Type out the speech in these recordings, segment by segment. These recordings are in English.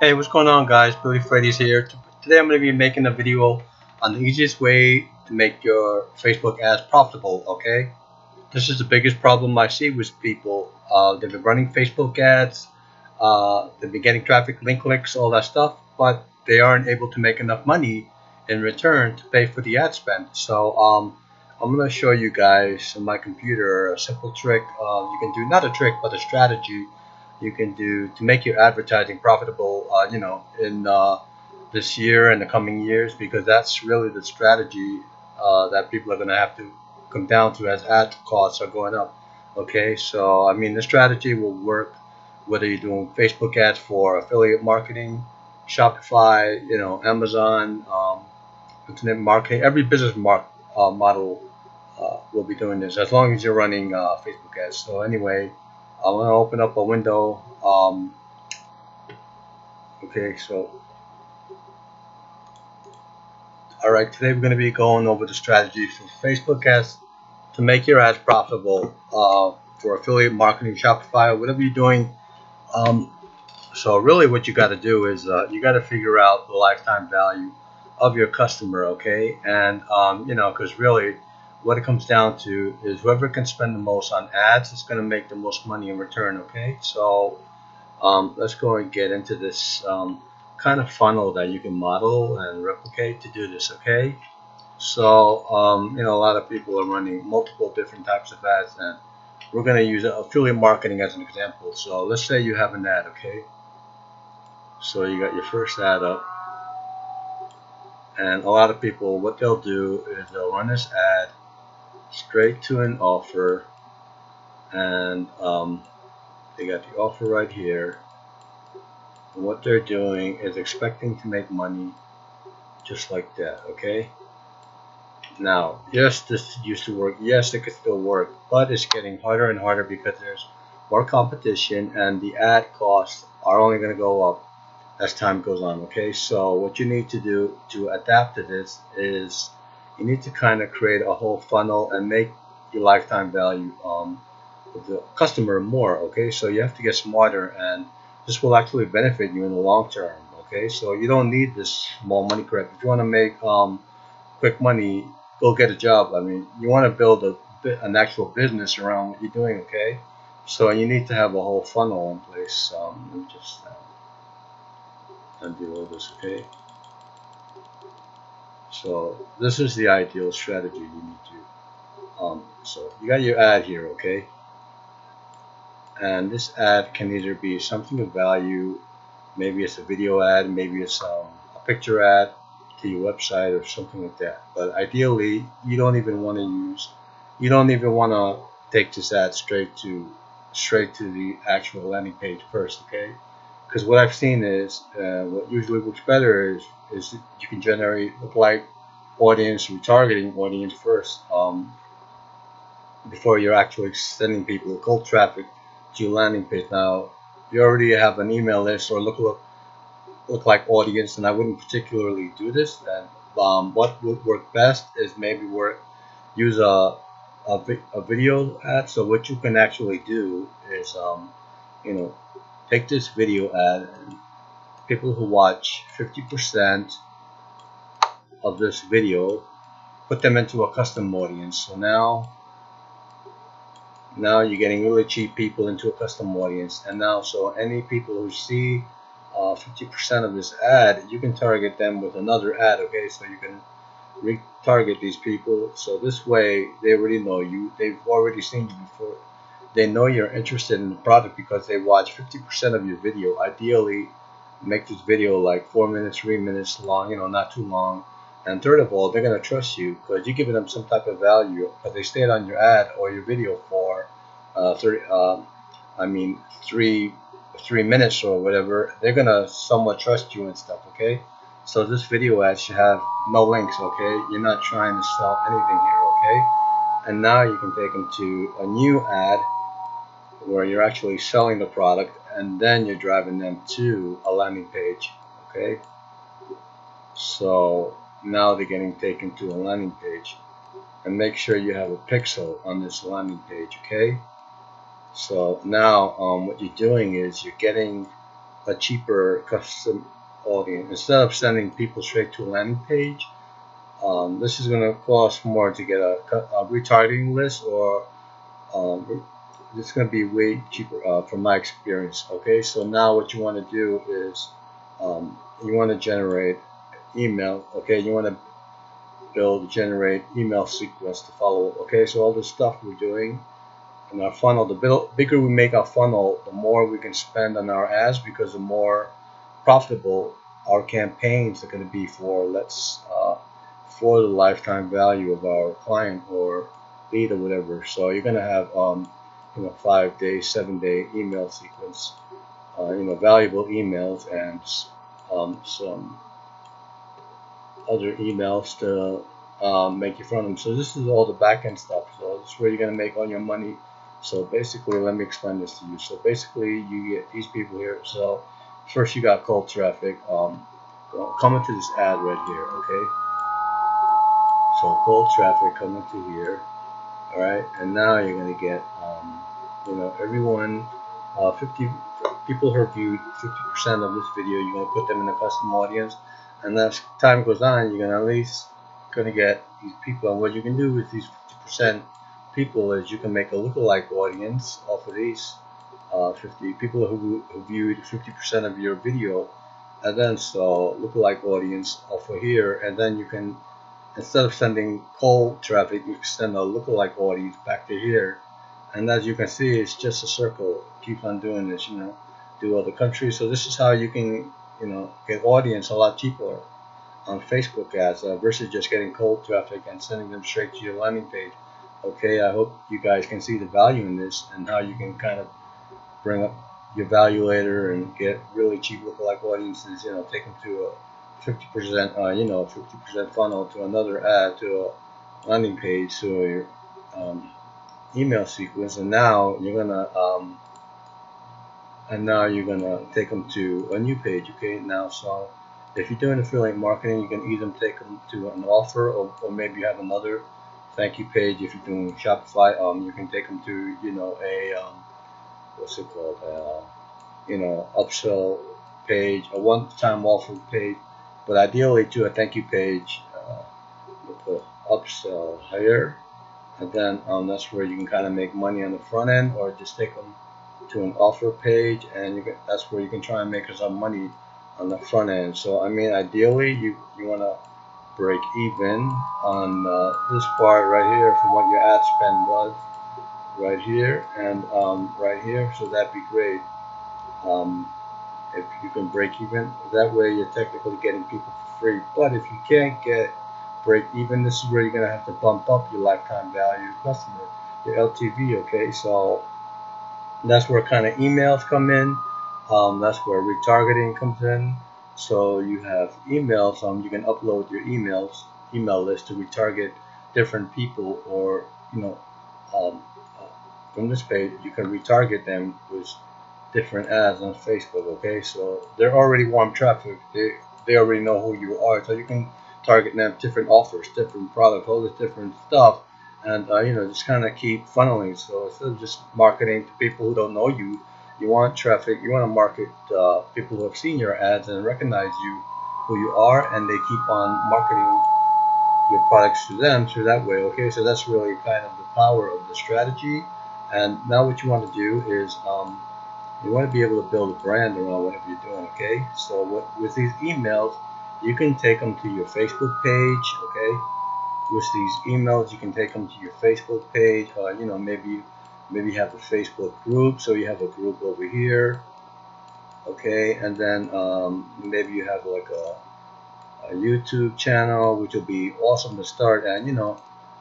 Hey, what's going on, guys? Billy Freddy's here. Today I'm going to be making a video on the easiest way to make your Facebook ads profitable, okay? This is the biggest problem I see with people. They've been running Facebook ads, they've been getting traffic, link clicks, all that stuff, but they aren't able to make enough money in return to pay for the ad spend. So I'm going to show you guys on my computer a simple trick you can do, not a trick, but a strategy you can do to make your advertising profitable, in this year and the coming years, because that's really the strategy that people are going to have to come down to as ad costs are going up. Okay, so I mean, the strategy will work whether you're doing Facebook ads for affiliate marketing, Shopify, Amazon, internet marketing. Every business model will be doing this as long as you're running Facebook ads. So anyway, I want to open up a window. Okay, so alright, today we're going to be going over the strategy for Facebook ads to make your ads profitable for affiliate marketing, Shopify, or whatever you're doing. So really what you got to do is you got to figure out the lifetime value of your customer, okay? And because really what it comes down to is whoever can spend the most on ads is going to make the most money in return, okay? So let's go and get into this kind of funnel that you can model and replicate to do this, okay? So a lot of people are running multiple different types of ads, and we're going to use affiliate marketing as an example. So let's say you have an ad, okay? So you got your first ad up, and a lot of people, what they'll do is they'll run this ad straight to an offer, and they got the offer right here. And what they're doing is expecting to make money just like that, okay? Now, yes, this used to work. Yes, it could still work, but it's getting harder and harder because there's more competition, and the ad costs are only going to go up as time goes on, okay? So what you need to do to adapt to this is you need to kind of create a whole funnel and make your lifetime value of the customer more, okay? So you have to get smarter, and this will actually benefit you in the long term, okay? So you don't need this small money grab. If you want to make quick money, go get a job. I mean, you want to build an actual business around what you're doing, okay? So you need to have a whole funnel in place. Let me just undo all this, okay? So this is the ideal strategy you need to. So you got your ad here, okay? And this ad can either be something of value, maybe it's a video ad, maybe it's a picture ad to your website or something like that. But ideally, you don't even want to take this ad straight to the actual landing page first, okay? Because what I've seen is what usually works better is you can generate lookalike audience, retargeting audience first before you're actually sending people cold traffic to your landing page. Now, you already have an email list or lookalike audience, and I wouldn't particularly do this. And what would work best is maybe use a video ad. So what you can actually do is take this video ad, and people who watch 50% of this video, put them into a custom audience. So now you're getting really cheap people into a custom audience, and now so any people who see 50% of this ad, you can target them with another ad, okay? So you can retarget these people. So this way they already know you, they've already seen you before, they know you're interested in the product because they watch 50% of your video. Ideally, make this video like 4 minutes, 3 minutes long, not too long. And third of all, they're going to trust you because you're giving them some type of value, because they stayed on your ad or your video for 3 minutes or whatever. They're going to somewhat trust you and stuff, okay? So this video ad should have no links, okay? You're not trying to sell anything here, okay? And now you can take them to a new ad where you're actually selling the product, and then you're driving them to a landing page, okay? So now they're getting taken to a landing page, and make sure you have a pixel on this landing page, okay? So now what you're doing is you're getting a cheaper custom audience. Instead of sending people straight to a landing page, this is going to cost more to get a retargeting list, or it's going to be way cheaper from my experience. Okay, so now what you want to do is you want to generate email. Okay, you want to generate email sequence to follow. Okay, so all this stuff we're doing in our funnel, the bigger we make our funnel, the more we can spend on our ads, because the more profitable our campaigns are going to be for for the lifetime value of our client or lead or whatever. So you're going to have 5-day, 7-day email sequence, valuable emails, and some other emails to make you front them. So this is all the back end stuff. So this is where you're going to make all your money. So basically, let me explain this to you. So basically, you get these people here. So first, you got cold traffic. Come into this ad right here. Okay. So cold traffic coming to here. All right, and now you're going to get everyone, 50 people who viewed 50% of this video. You're going to put them in a custom audience, and as time goes on, you're going to at least get these people. And what you can do with these 50% people is you can make a lookalike audience off of these 50 people who viewed 50% of your video, and then so lookalike audience off of here, and then you can, instead of sending cold traffic, you can send a lookalike audience back to here. And as you can see, it's just a circle. Keep on doing this, do other countries. So this is how you can, get audience a lot cheaper on Facebook ads versus just getting cold traffic and sending them straight to your landing page. Okay, I hope you guys can see the value in this and how you can kind of bring up your value later and get really cheap lookalike audiences. Take them to a 50%, 50% funnel to another ad, to a landing page, to your email sequence, and now you're gonna take them to a new page. Okay, now so if you're doing affiliate marketing, you can either take them to an offer, or maybe you have another thank you page. If you're doing Shopify, you can take them to a what's it called, upsell page, a one-time offer page, but ideally to a thank you page. We'll put upsell here, and then that's where you can kind of make money on the front end, or just take them to an offer page, and that's where you can try and make some money on the front end. So I mean, ideally you want to break even on this part right here from what your ad spend was right here and right here. So that'd be great. If you can break even, that way you're technically getting people for free. But if you can't break even, this is where you're gonna have to bump up your lifetime value customer, your LTV. Okay, so that's where kind of emails come in. That's where retargeting comes in. So you have emails. You can upload your email list to retarget different people, or from this page you can retarget them with different ads on Facebook. Okay, so they're already warm traffic. They already know who you are, so you can target them different offers, different products, all this different stuff, and just kind of keep funneling. So instead of just marketing to people who don't know you, you want traffic. You want to market people who have seen your ads and recognize you, who you are, and they keep on marketing your products to them through that way. Okay, so that's really kind of the power of the strategy. And now what you want to do is you want to be able to build a brand around whatever you're doing. Okay, so with these emails, you can take them to your Facebook page. Okay, with these emails, you can take them to your Facebook page. Maybe you have a Facebook group, so you have a group over here. Okay, and then maybe you have like a YouTube channel, which will be awesome to start. And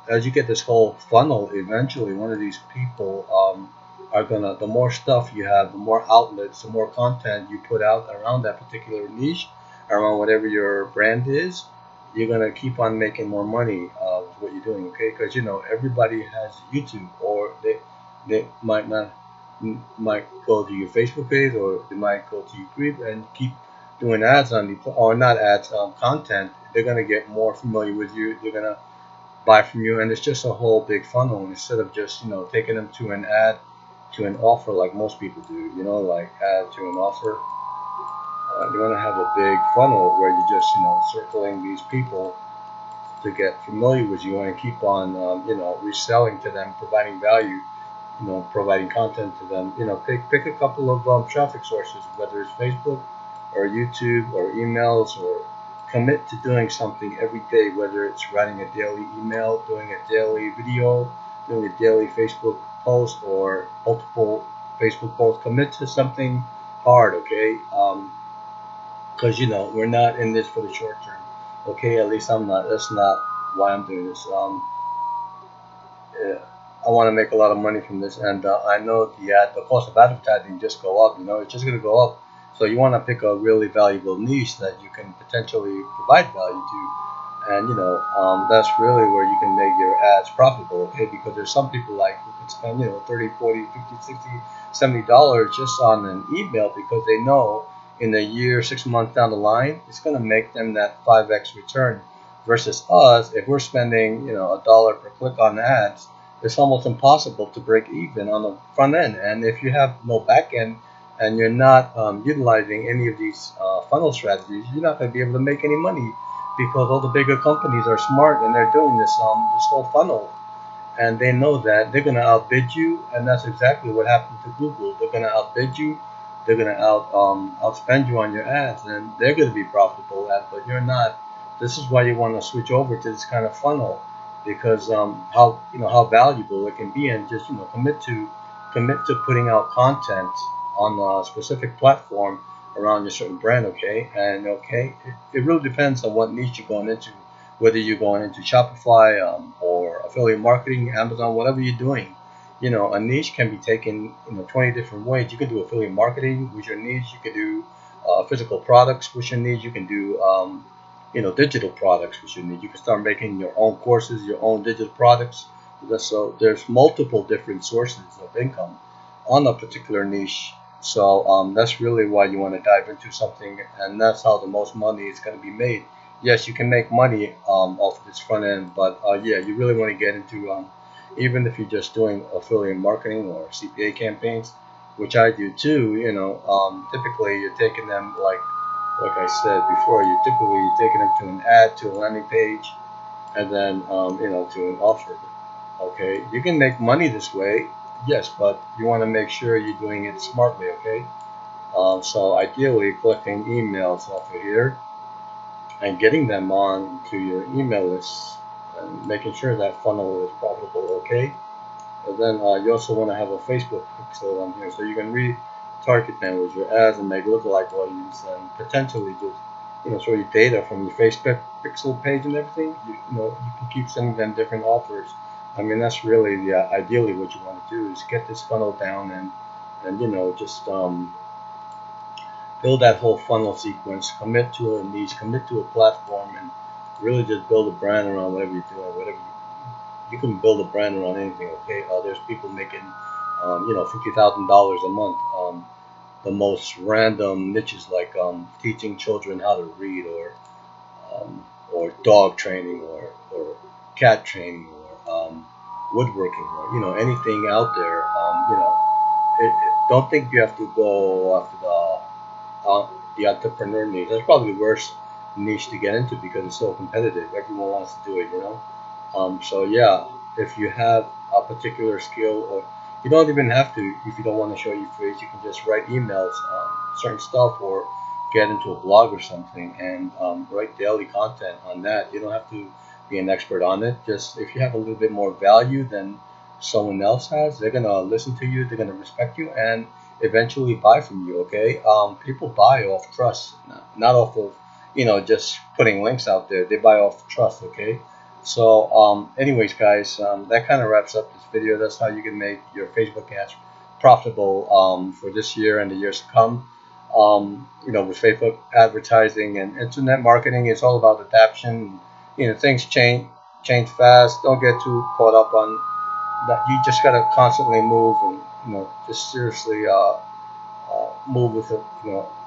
as you get this whole funnel, eventually one of these people are gonna, the more stuff you have, the more outlets, the more content you put out around that particular niche, around whatever your brand is, you're gonna keep on making more money with what you're doing. Okay, because everybody has YouTube, or they might go to your Facebook page, or they might go to your group and keep doing ads on the, or not ads, content. They're gonna get more familiar with you. They're gonna buy from you, and it's just a whole big funnel instead of just taking them to an ad, to an offer like most people do. Like add to an offer. you want to have a big funnel where you're just, circling these people to get familiar with you and keep on, reselling to them, providing value, providing content to them. Pick a couple of traffic sources, whether it's Facebook or YouTube or emails, or commit to doing something every day, whether it's writing a daily email, doing a daily video, doing a daily Facebook post, or multiple Facebook posts. Commit to something hard, okay? Because we're not in this for the short term, okay? At least I'm not. That's not why I'm doing this. Yeah, I want to make a lot of money from this, and I know the cost of advertising just go up. It's just going to go up. So you want to pick a really valuable niche that you can potentially provide value to, and that's really where you can make your ads profitable. Okay, because there's some people like who can spend 30, 40, 50, 60, $70 just on an email because they know in a year, 6 months down the line, it's going to make them that 5x return. Versus us, if we're spending a dollar per click on ads, it's almost impossible to break even on the front end. And if you have no back end and you're not utilizing any of these funnel strategies, you're not going to be able to make any money because all the bigger companies are smart and they're doing this whole funnel, and they know that they're going to outbid you, and that's exactly what happened to Google. They're going to outbid you, they're going to outspend you on your ads, and they're going to be profitable at, but you're not. This is why you want to switch over to this kind of funnel, because how valuable it can be, and just commit to putting out content on a specific platform around your certain brand. Okay, and it really depends on what niche you're going into, whether you're going into Shopify or affiliate marketing, Amazon, whatever you're doing. A niche can be taken 20 different ways. You can do affiliate marketing with your niche. You can do physical products with your niche. You can do digital products with your niche. You can start making your own courses, your own digital products. So there's multiple different sources of income on a particular niche. So that's really why you want to dive into something, and that's how the most money is going to be made. Yes, you can make money off of this front end, but yeah, you really want to get into even if you're just doing affiliate marketing or CPA campaigns, which I do too. Typically you're taking them like I said before, you're taking them to an ad, to a landing page, and then to an offer. Okay, you can make money this way, yes, but you want to make sure you're doing it smartly. Okay, so ideally collecting emails off of here and getting them on to your email list and making sure that funnel is profitable. Okay, and then you also want to have a Facebook pixel on here so you can retarget them with your ads and make lookalike audience, and potentially just show you data from your Facebook pixel page and everything. You can keep sending them different offers. I mean, that's really ideally what you want to do, is get this funnel down and just build that whole funnel sequence. Commit to a niche, commit to a platform, and really just build a brand around whatever you're doing. Whatever you can build a brand around anything. Okay, there's people making $50,000 a month. The most random niches like teaching children how to read, or dog training, or cat training, or woodworking, or anything out there. Don't think you have to go after the entrepreneur niche. That's probably the worst niche to get into because it's so competitive. Everyone wants to do it. So yeah, if you have a particular skill, or you don't even have to, if you don't want to show your face, you can just write emails on certain stuff, or get into a blog or something and write daily content on that. You don't have to be an expert on it. Just if you have a little bit more value than someone else has, they're gonna listen to you, they're gonna respect you, and eventually buy from you. Okay, people buy off trust, not off of just putting links out there. They buy off trust. Okay. So anyways guys, that kind of wraps up this video. That's how you can make your Facebook ads profitable for this year and the years to come. With Facebook advertising and internet marketing, it's all about adaptation. Things change fast. Don't get too caught up on that. You just gotta constantly move, and just seriously move with it.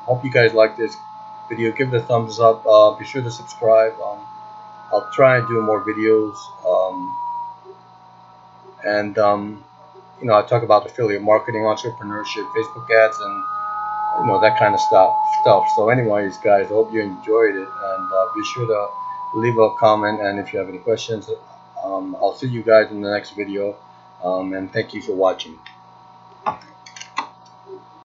Hope you guys like this video. Give it a thumbs up. Be sure to subscribe. I'll try and do more videos, and I talk about affiliate marketing, entrepreneurship, Facebook ads, and that kind of stuff. So anyways, guys, I hope you enjoyed it, and be sure to leave a comment, and if you have any questions, I'll see you guys in the next video, and thank you for watching.